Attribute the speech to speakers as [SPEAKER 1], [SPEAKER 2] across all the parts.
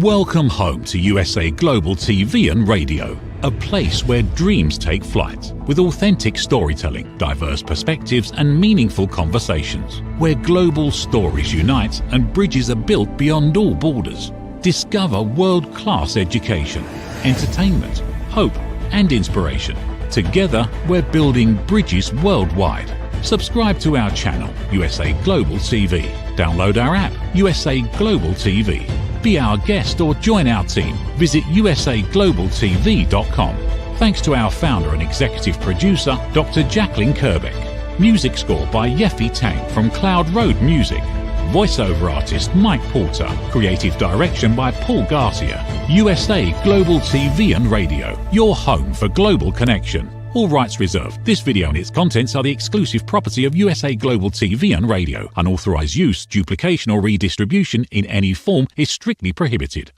[SPEAKER 1] Welcome home to USA Global TV and Radio, a place where dreams take flight, with authentic storytelling, diverse perspectives and meaningful conversations, where global stories unite and bridges are built beyond all borders. Discover world-class education, entertainment, hope and inspiration. Together, we're building bridges worldwide. Subscribe to our channel, USA Global TV. Download our app, USA Global TV. Be our guest or join our team. Visit usaglobaltv.com. Thanks to our founder and executive producer, Dr. Jacqueline Kerbeck. Music score by Yeffy Tang from Cloud Road Music. Voiceover artist Mike Porter. Creative direction by Paul Garcia. USA Global TV and Radio, your home for global connection. All rights reserved. This video and its contents are the exclusive property of USA Global TV and Radio. Unauthorized use, duplication or redistribution in any form is strictly prohibited.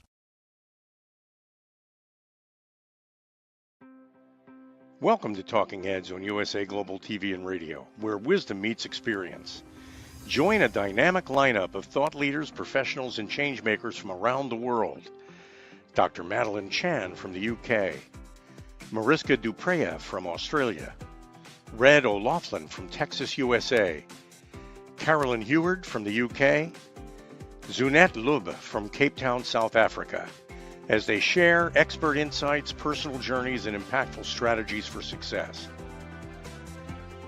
[SPEAKER 2] Welcome to Talking Heads on USA Global TV and Radio, where wisdom meets experience. Join a dynamic lineup of thought leaders, professionals, and changemakers from around the world. Dr. Madeline Chan from the UK, MARISKA Dupreya from Australia, Red O'Loughlin from Texas, USA, Carolyn Heward from the UK, Zunette Lub from Cape Town, South Africa, as they share expert insights, personal journeys, and impactful strategies for success.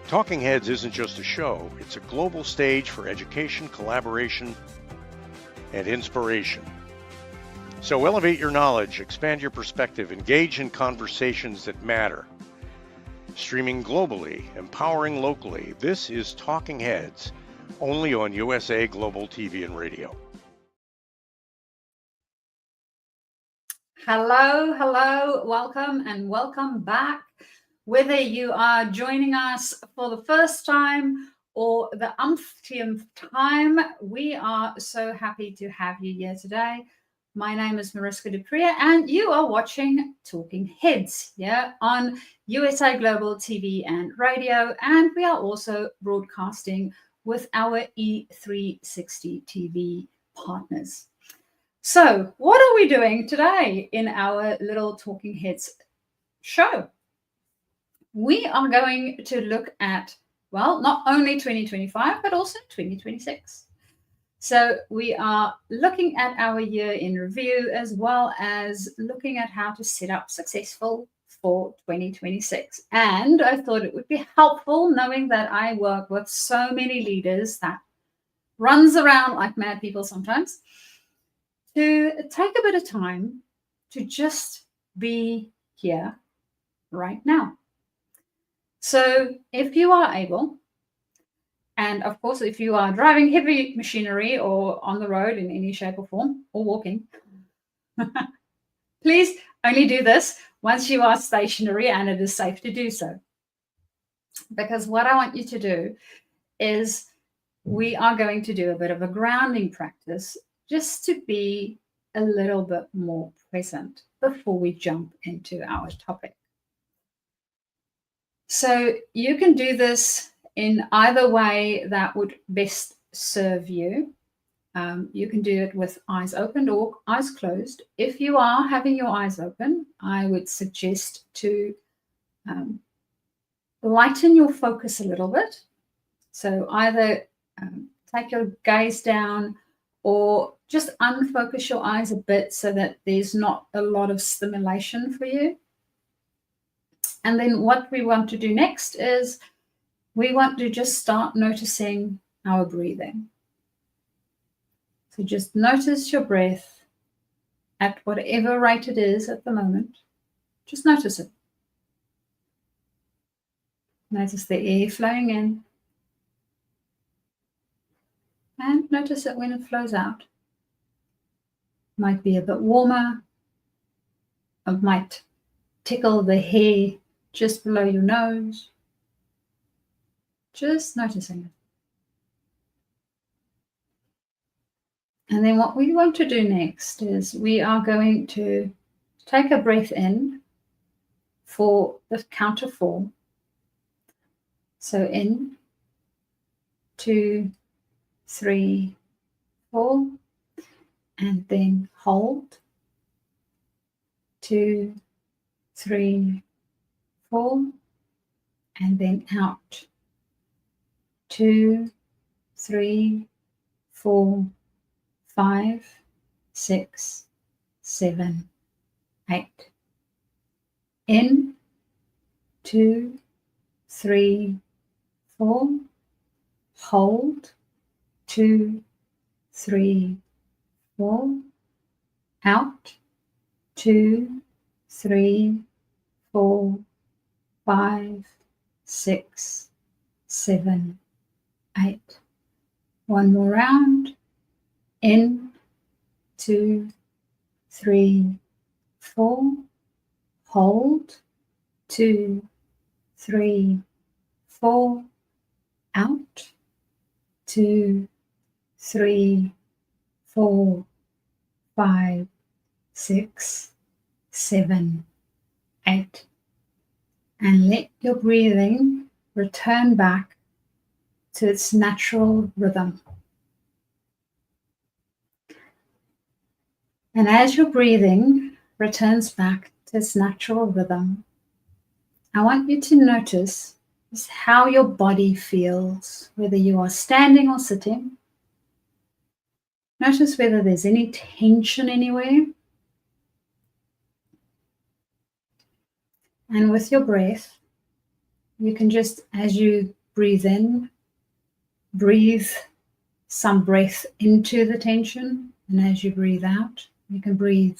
[SPEAKER 2] Talking Heads isn't just a show, it's a global stage for education, collaboration, and inspiration. So elevate your knowledge, expand your perspective, engage in conversations that matter. Streaming globally, empowering locally, this is Talking Heads, only on USA Global TV and Radio.
[SPEAKER 3] Hello, welcome and welcome back. Whether you are joining us for the first time or the umpteenth time, we are so happy to have you here today. My name is MARISKA Dupreya, and you are watching Talking Heads here on USA Global TV and Radio, and we are also broadcasting with our E360 TV partners. So, what are we doing today in our little Talking Heads show? We are going to look at, well, not only 2025, but also 2026. So we are looking at our year in review, as well as looking at how to set up successful for 2026. And I thought it would be helpful, knowing that I work with so many leaders that runs around like mad people sometimes, to take a bit of time to just be here right now. So if you are able, and of course, if you are driving heavy machinery or on the road in any shape or form, or walking, please only do this once you are stationary and it is safe to do so. Because what I want you to do is we are going to do a bit of a grounding practice just to be a little bit more present before we jump into our topic. So you can do this in either way that would best serve you. You can do it with eyes open or eyes closed. If you are having your eyes open, I would suggest to lighten your focus a little bit. So either take your gaze down or just unfocus your eyes a bit so that there's not a lot of stimulation for you. And then what we want to do next is we want to just start noticing our breathing. So just notice your breath at whatever rate it is at the moment. Just notice it. Notice the air flowing in. And notice it when it flows out. Might be a bit warmer. It might tickle the hair just below your nose. Just noticing it. And then what we want to do next is we are going to take a breath in for the count of 4. So in, 2, 3, 4, and then hold 2, 3, 4, and then out. 2, 3, 4, 5, 6, 7, 8. In, 2, 3, 4. Hold, 2, 3, 4. Out, 2, 3, 4, 5, 6, 7, 8. One more round. In, 2, 3, 4. Hold, 2, 3, 4. Out, 2, 3, 4, 5, 6, 7, 8. And let your breathing return back to its natural rhythm. And as your breathing returns back to its natural rhythm, I want you to notice just how your body feels, whether you are standing or sitting. Notice whether there's any tension anywhere. And with your breath, you can just, as you breathe in, breathe some breath into the tension. And as you breathe out, you can breathe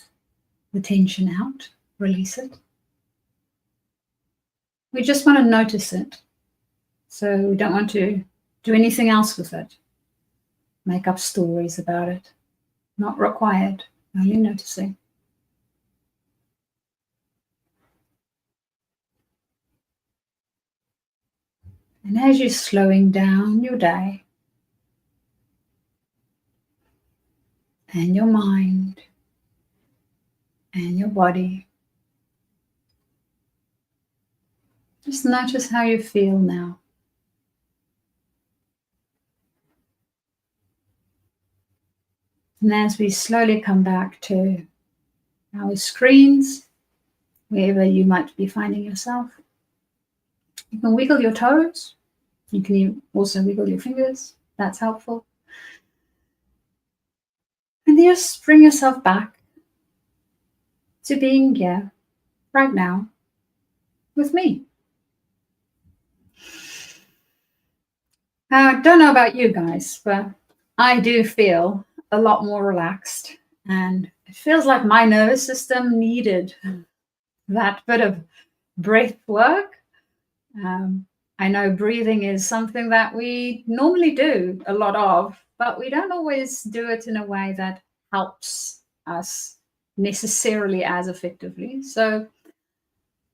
[SPEAKER 3] the tension out, release it. We just want to notice it. So we don't want to do anything else with it. Make up stories about it. Not required, only noticing. And as you're slowing down your day and your mind and your body, just notice how you feel now. And as we slowly come back to our screens, wherever you might be finding yourself, you can wiggle your toes. You can also wiggle your fingers. That's helpful. And then just bring yourself back to being here, right now, with me. I don't know about you guys, but I do feel a lot more relaxed, and it feels like my nervous system needed that bit of breath work. I know breathing is something that we normally do a lot of, but we don't always do it in a way that helps us necessarily as effectively. So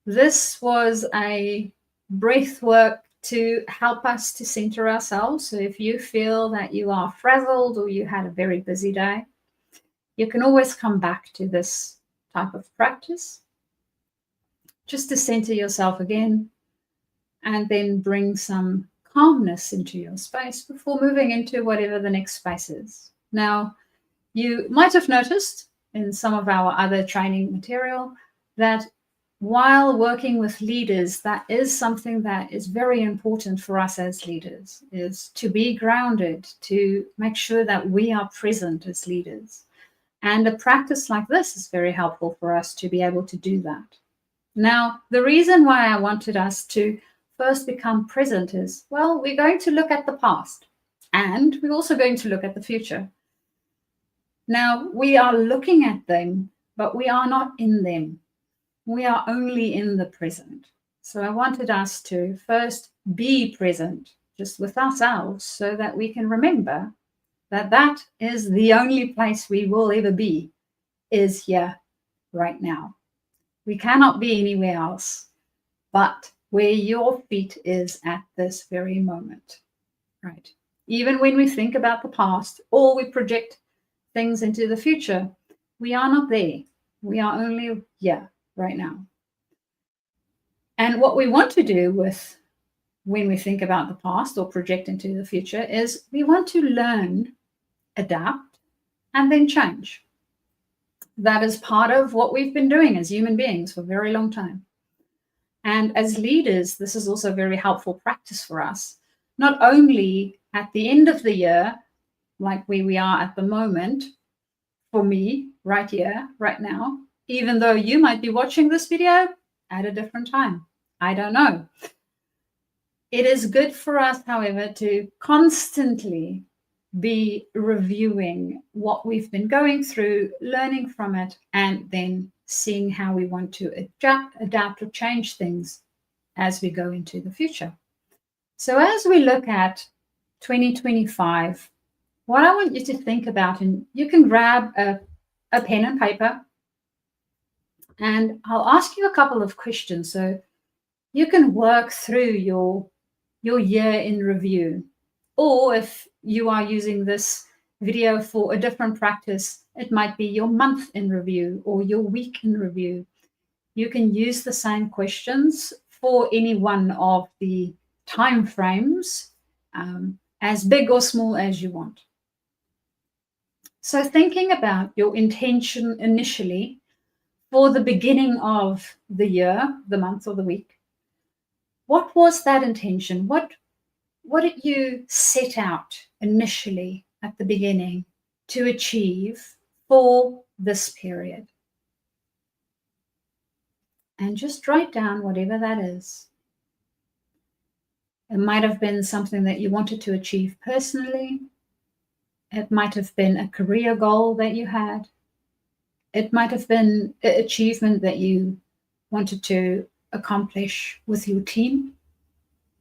[SPEAKER 3] this was a breath work to help us to center ourselves. So if you feel that you are frazzled or you had a very busy day, you can always come back to this type of practice just to center yourself again, and then bring some calmness into your space before moving into whatever the next space is. Now, you might have noticed in some of our other training material that while working with leaders, that is something that is very important for us as leaders, is to be grounded, to make sure that we are present as leaders. And a practice like this is very helpful for us to be able to do that. Now, the reason why I wanted us to first become present is, well, we're going to look at the past and we're also going to look at the future. Now, we are looking at them, but we are not in them. We are only in the present. So I wanted us to first be present just with ourselves so that we can remember that that is the only place we will ever be, is here right now. We cannot be anywhere else but where your feet is at this very moment, right? Even when we think about the past or we project things into the future, we are not there. We are only here right now. And what we want to do with when we think about the past or project into the future is we want to learn, adapt, and then change. That is part of what we've been doing as human beings for a very long time. And as leaders, this is also very helpful practice for us, not only at the end of the year, like where we are at the moment, for me, right here, right now, even though you might be watching this video at a different time. I don't know. It is good for us, however, to constantly be reviewing what we've been going through, learning from it, and then seeing how we want to adapt or change things as we go into the future. So as we look at 2025, what I want you to think about, and you can grab a pen and paper, and I'll ask you a couple of questions so you can work through your year in review. Or if you are using this video for a different practice, it might be your month in review or your week in review. You can use the same questions for any one of the time frames, as big or small as you want. So thinking about your intention initially for the beginning of the year, the month or the week, what was that intention? What did you set out initially at the beginning to achieve for this period? And just write down whatever that is. It might have been something that you wanted to achieve personally. It might have been a career goal that you had. It might have been an achievement that you wanted to accomplish with your team.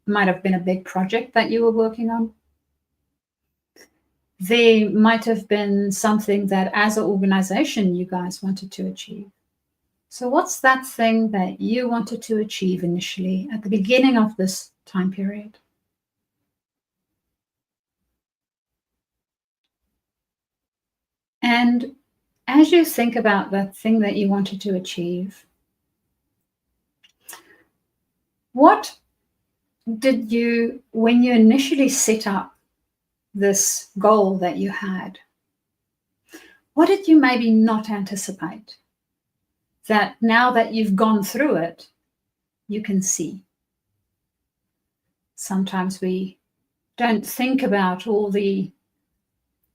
[SPEAKER 3] It might have been a big project that you were working on. There might have been something that as an organization you guys wanted to achieve. So what's that thing that you wanted to achieve initially at the beginning of this time period? And as you think about that thing that you wanted to achieve, what did you, when you initially set up this goal that you had, what did you maybe not anticipate that now that you've gone through it, you can see? Sometimes we don't think about all the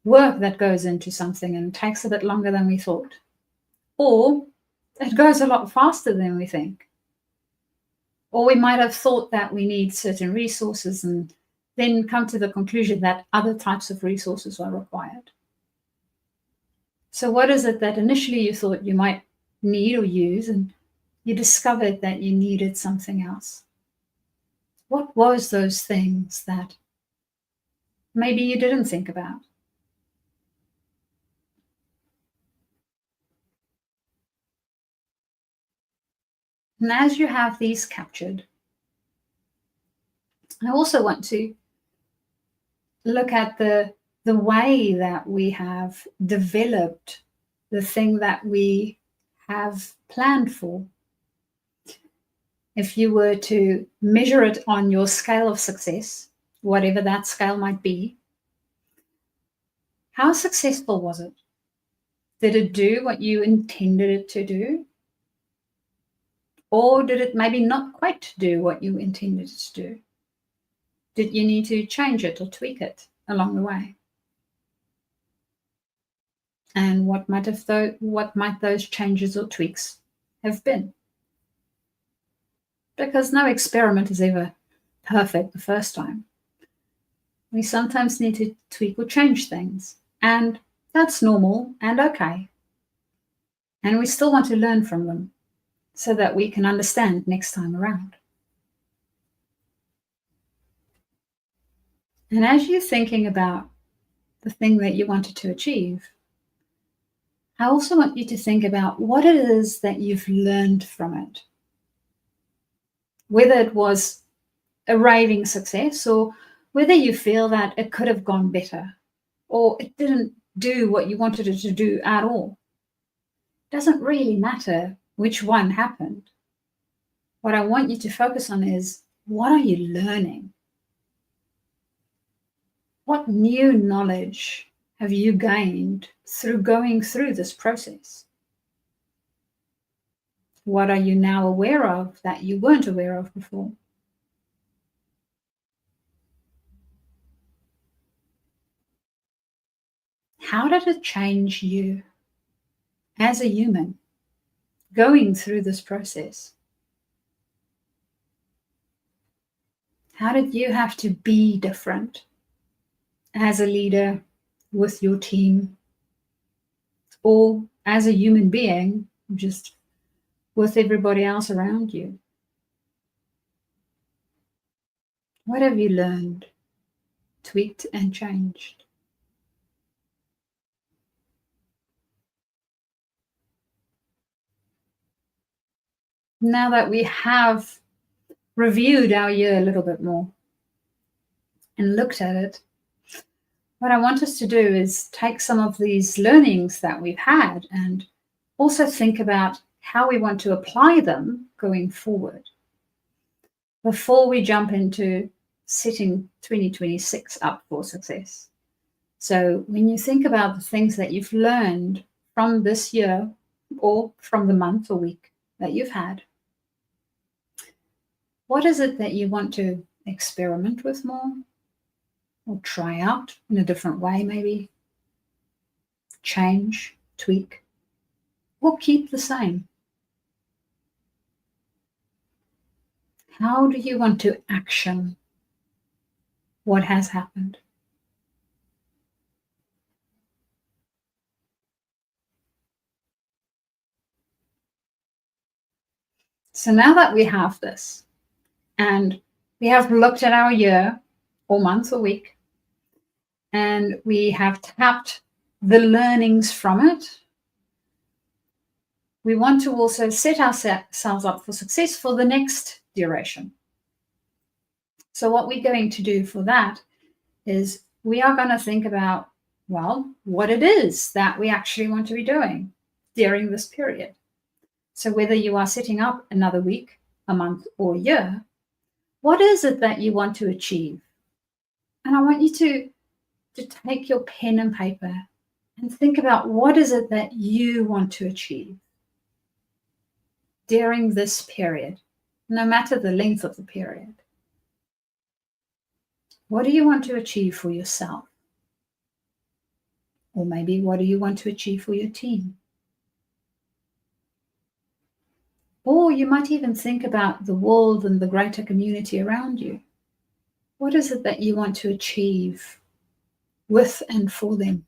[SPEAKER 3] work that goes into something and takes a bit longer than we thought, or it goes a lot faster than we think. Or we might have thought that we need certain resources and then come to the conclusion that other types of resources are required. So what is it that initially you thought you might need or use, and you discovered that you needed something else? What was those things that maybe you didn't think about? And as you have these captured, I also want to look at the way that we have developed the thing that we have planned for. If you were to measure it on your scale of success, whatever that scale might be, how successful was it? Did it do what you intended it to do? Or did it maybe not quite do what you intended it to do? Did you need to change it or tweak it along the way? And what might those changes or tweaks have been? Because no experiment is ever perfect the first time. We sometimes need to tweak or change things, and that's normal and okay. And we still want to learn from them so that we can understand next time around. And as you're thinking about the thing that you wanted to achieve, I also want you to think about what it is that you've learned from it. Whether it was a raving success, or whether you feel that it could have gone better, or it didn't do what you wanted it to do at all. It doesn't really matter which one happened. What I want you to focus on is, what are you learning? What new knowledge have you gained through going through this process? What are you now aware of that you weren't aware of before? How did it change you as a human going through this process? How did you have to be different as a leader with your team, or as a human being, just with everybody else around you? What have you learned, tweaked, and changed? Now that we have reviewed our year a little bit more and looked at it, what I want us to do is take some of these learnings that we've had and also think about how we want to apply them going forward before we jump into setting 2026 up for success. So when you think about the things that you've learned from this year or from the month or week that you've had, what is it that you want to experiment with more, or try out in a different way, maybe change, tweak, or keep the same? How do you want to action what has happened? So now that we have this, and we have looked at our year or month or week, and we have tapped the learnings from it, we want to also set ourselves up for success for the next duration. So what we're going to do for that is we are going to think about, well, what it is that we actually want to be doing during this period. So whether you are setting up another week, a month, or a year, what is it that you want to achieve? And I want you to take your pen and paper and think about, what is it that you want to achieve during this period, no matter the length of the period. What do you want to achieve for yourself? Or maybe what do you want to achieve for your team? Or you might even think about the world and the greater community around you. What is it that you want to achieve with and for them?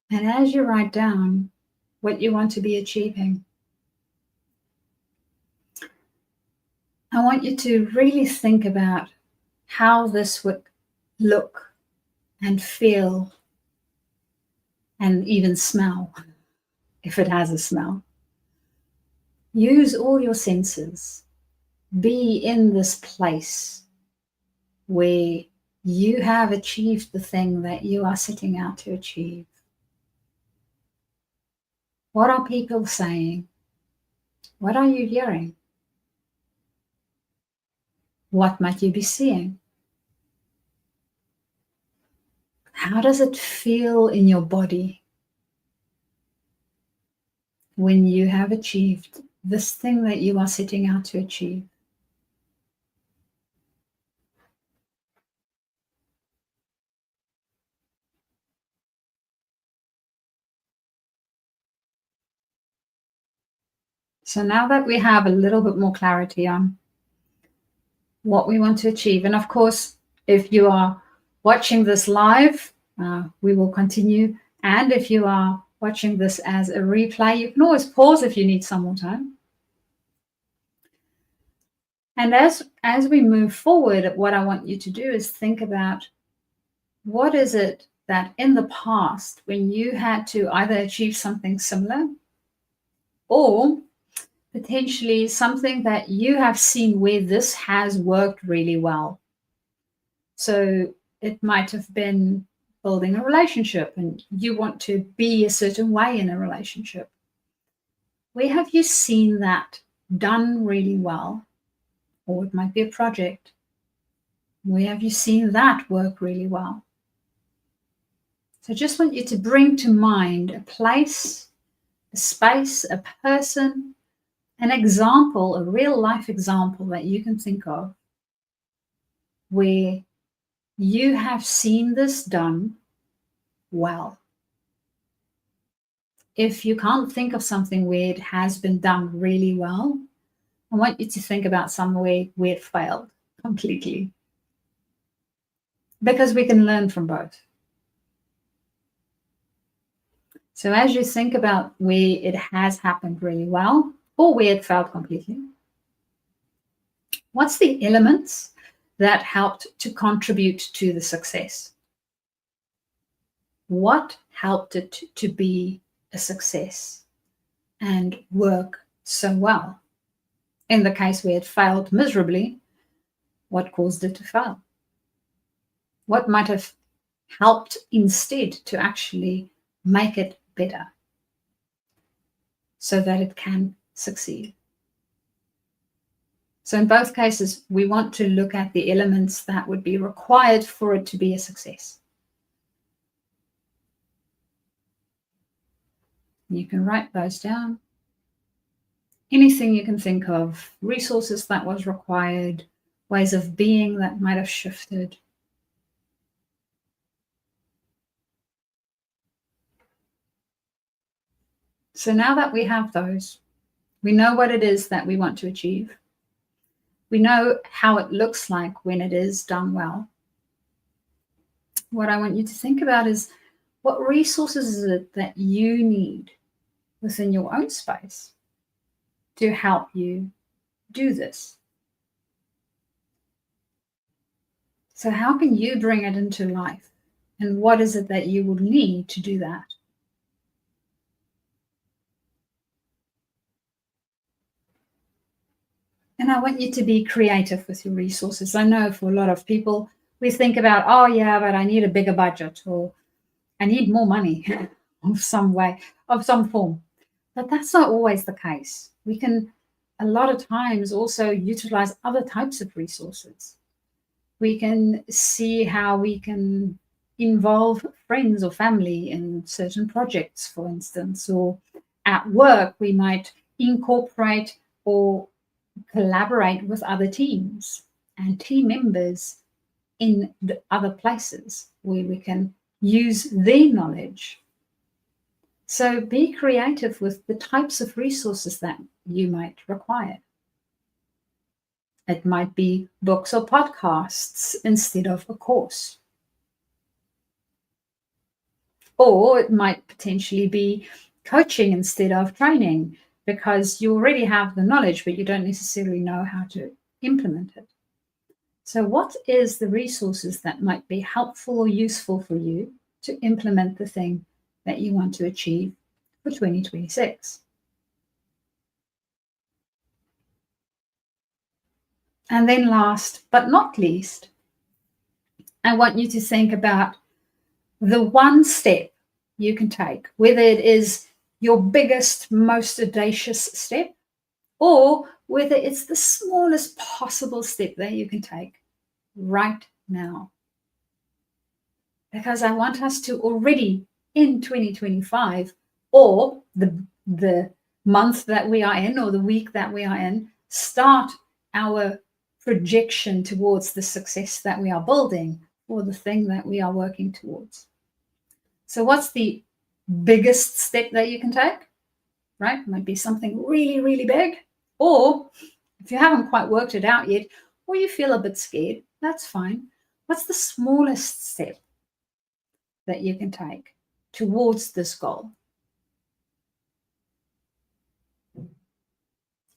[SPEAKER 3] And as you write down what you want to be achieving, I want you to really think about how this would look and feel and even smell, if it has a smell. Use all your senses. Be in this place where you have achieved the thing that you are setting out to achieve. What are people saying? What are you hearing? What might you be seeing? How does it feel in your body when you have achieved this thing that you are setting out to achieve? So now that we have a little bit more clarity on what we want to achieve, and of course, if you are watching this live, we will continue. And if you are watching this as a replay, you can always pause if you need some more time. And as we move forward, what I want you to do is think about, what is it that in the past, when you had to either achieve something similar or potentially something that you have seen where this has worked really well. So it might have been building a relationship and you want to be a certain way in a relationship. Where have you seen that done really well? or it might be a project. Where have you seen that work really well? So I just want you to bring to mind a place, a space, a person, an example, a real life example that you can think of where you have seen this done well. If you can't think of something where it has been done really well, I want you to think about somewhere where it failed completely. Because we can learn from both. So as you think about where it has happened really well or where it failed completely, what's the elements that helped to contribute to the success? What helped it to be a success and work so well? In the case where it failed miserably, what caused it to fail? What might have helped instead to actually make it better so that it can succeed? So in both cases, we want to look at the elements that would be required for it to be a success. You can write those down. Anything you can think of, resources that was required, ways of being that might have shifted. So now that we have those, we know what it is that we want to achieve. We know how it looks like when it is done well. What I want you to think about is, what resources is it that you need within your own space to help you do this? So how can you bring it into life? And what is it that you will need to do that? And I want you to be creative with your resources. I know for a lot of people, we think about, oh yeah, but I need a bigger budget, or I need more money of some way, of some form. But that's not always the case. We can, a lot of times, also utilize other types of resources. We can see how we can involve friends or family in certain projects, for instance, or at work, we might incorporate or collaborate with other teams and team members in the other places where we can use their knowledge. So be creative with the types of resources that you might require. It might be books or podcasts instead of a course. Or it might potentially be coaching instead of training, because you already have the knowledge, but you don't necessarily know how to implement it. So what is the resources that might be helpful or useful for you to implement the thing that you want to achieve for 2026? And then last but not least, I want you to think about the one step you can take, whether it is your biggest, most audacious step, or whether it's the smallest possible step that you can take right now. Because I want us to already in 2025, or the month that we are in, or the week that we are in, start our projection towards the success that we are building, or the thing that we are working towards. So what's the biggest step that you can take? Right? It might be something really, really big. Or if you haven't quite worked it out yet, or you feel a bit scared, that's fine. What's the smallest step that you can take towards this goal?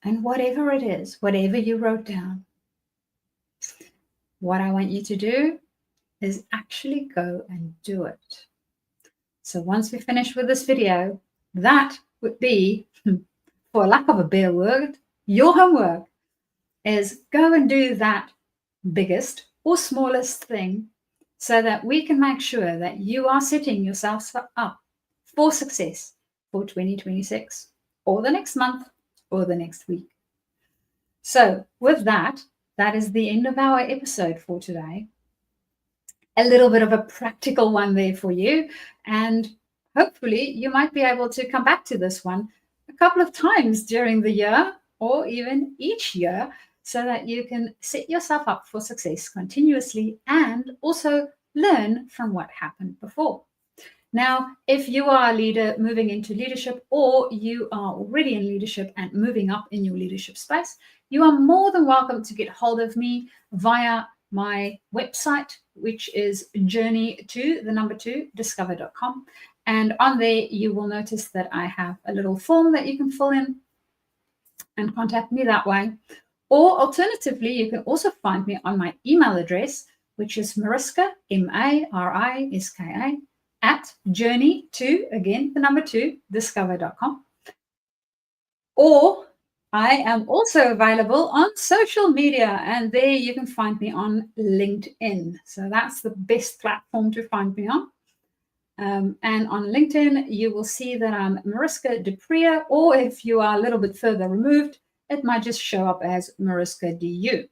[SPEAKER 3] And whatever it is, whatever you wrote down, what I want you to do is actually go and do it. So once we finish with this video, that would be, for lack of a better word, your homework is go and do that biggest or smallest thing, so that we can make sure that you are setting yourself up for success for 2026, or the next month, or the next week. So with that, that is the end of our episode for today. A little bit of a practical one there for you. And hopefully you might be able to come back to this one a couple of times during the year or even each year so that you can set yourself up for success continuously and also learn from what happened before. Now, if you are a leader moving into leadership or you are already in leadership and moving up in your leadership space, you are more than welcome to get hold of me via my website, which is journey2discover.com. And on there, you will notice that I have a little form that you can fill in and contact me that way. Or alternatively, you can also find me on my email address, which is Mariska, MARISKA, at journey2, again, the number 2, discover.com. Or I am also available on social media, and there you can find me on LinkedIn. So that's the best platform to find me on. And on LinkedIn, you will see that I'm Mariska de Pree, or if you are a little bit further removed, it might just show up as Mariska DU.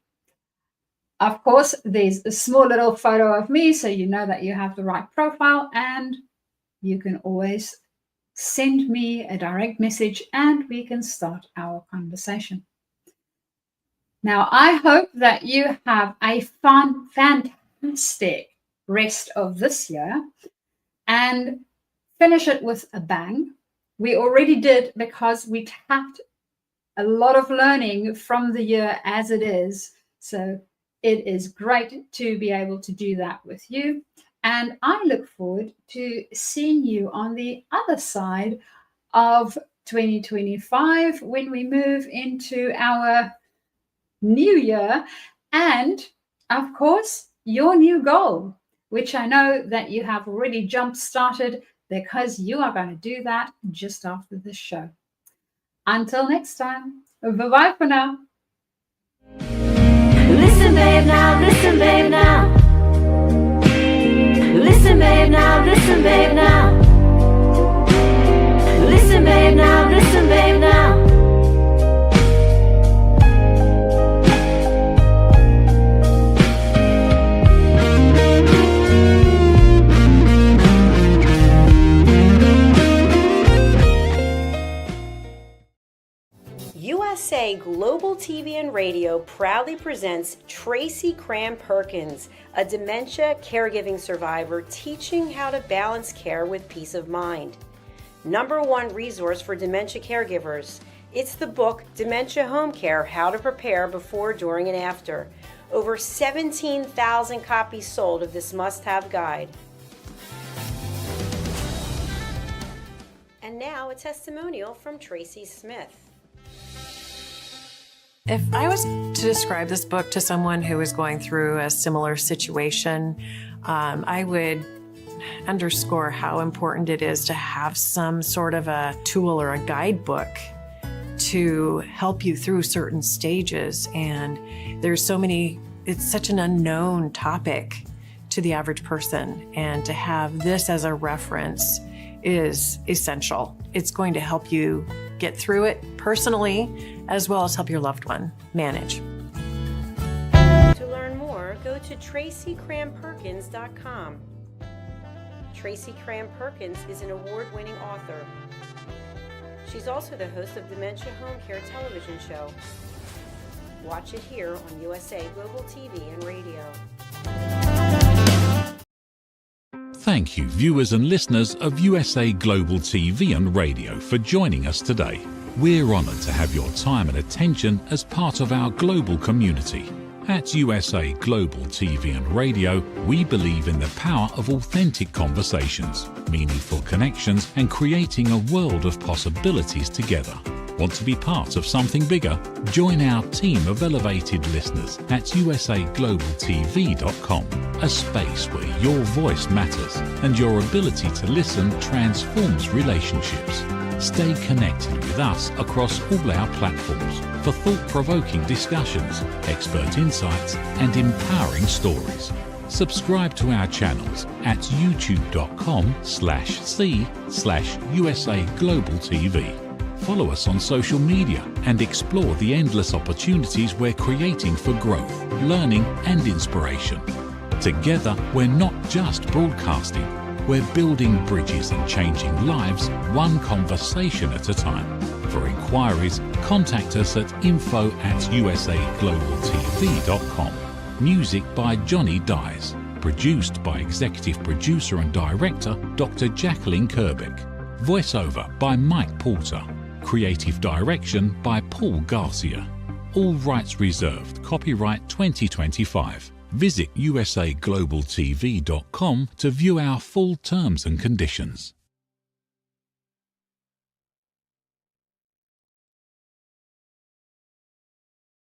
[SPEAKER 3] Of course, there's a small little photo of me, so you know that you have the right profile, and you can always send me a direct message and we can start our conversation. Now, I hope that you have a fantastic rest of this year and finish it with a bang. We already did, because we tapped a lot of learning from the year as it is. So it is great to be able to do that with you. And I look forward to seeing you on the other side of 2025 when we move into our new year. And of course, your new goal, which I know that you have already jump-started, because you are going to do that just after this show. Until next time, bye-bye for now.
[SPEAKER 4] Listen, babe, now, listen, babe, now. Listen, babe, now, listen, babe, now. Listen, babe, now, listen, babe, now. USA Global TV and Radio proudly presents Tracy Cram-Perkins, a dementia caregiving survivor teaching how to balance care with peace of mind. #1 resource for dementia caregivers. It's the book Dementia Home Care: How to Prepare Before, During, and After. Over 17,000 copies sold of this must-have guide. And now a testimonial from Tracy Smith.
[SPEAKER 5] If I was to describe this book to someone who is going through a similar situation, I would underscore how important it is to have some sort of a tool or a guidebook to help you through certain stages. And there's so many, it's such an unknown topic to the average person. And to have this as a reference is essential. It's going to help you get through it personally, as well as help your loved one manage.
[SPEAKER 4] To learn more, go to tracycramperkins.com. Tracy Cram-Perkins is an award-winning author. She's also the host of Dementia Home Care television show. Watch it here on USA Global TV and Radio.
[SPEAKER 1] Thank you, viewers and listeners of USA Global TV and Radio, for joining us today. We're honoured to have your time and attention as part of our global community. At USA Global TV and Radio, we believe in the power of authentic conversations, meaningful connections, and creating a world of possibilities together. Want to be part of something bigger? Join our team of elevated listeners at usaglobaltv.com, a space where your voice matters and your ability to listen transforms relationships. Stay connected with us across all our platforms for thought-provoking discussions, expert insights, and empowering stories. Subscribe to our channels at youtube.com/c/USA Global TV. follow us on social media and explore the endless opportunities we're creating for growth, learning and inspiration. Together, we're not just broadcasting, we're building bridges and changing lives one conversation at a time. For inquiries, contact us at info@usaglobaltv.com. Music by Johnny Dyes. Produced by Executive Producer and Director Dr. Jacqueline Kerbeck. Voiceover by Mike Porter. Creative Direction by Paul Garcia. All rights reserved. Copyright 2025. Visit usaglobaltv.com to view our full terms and conditions.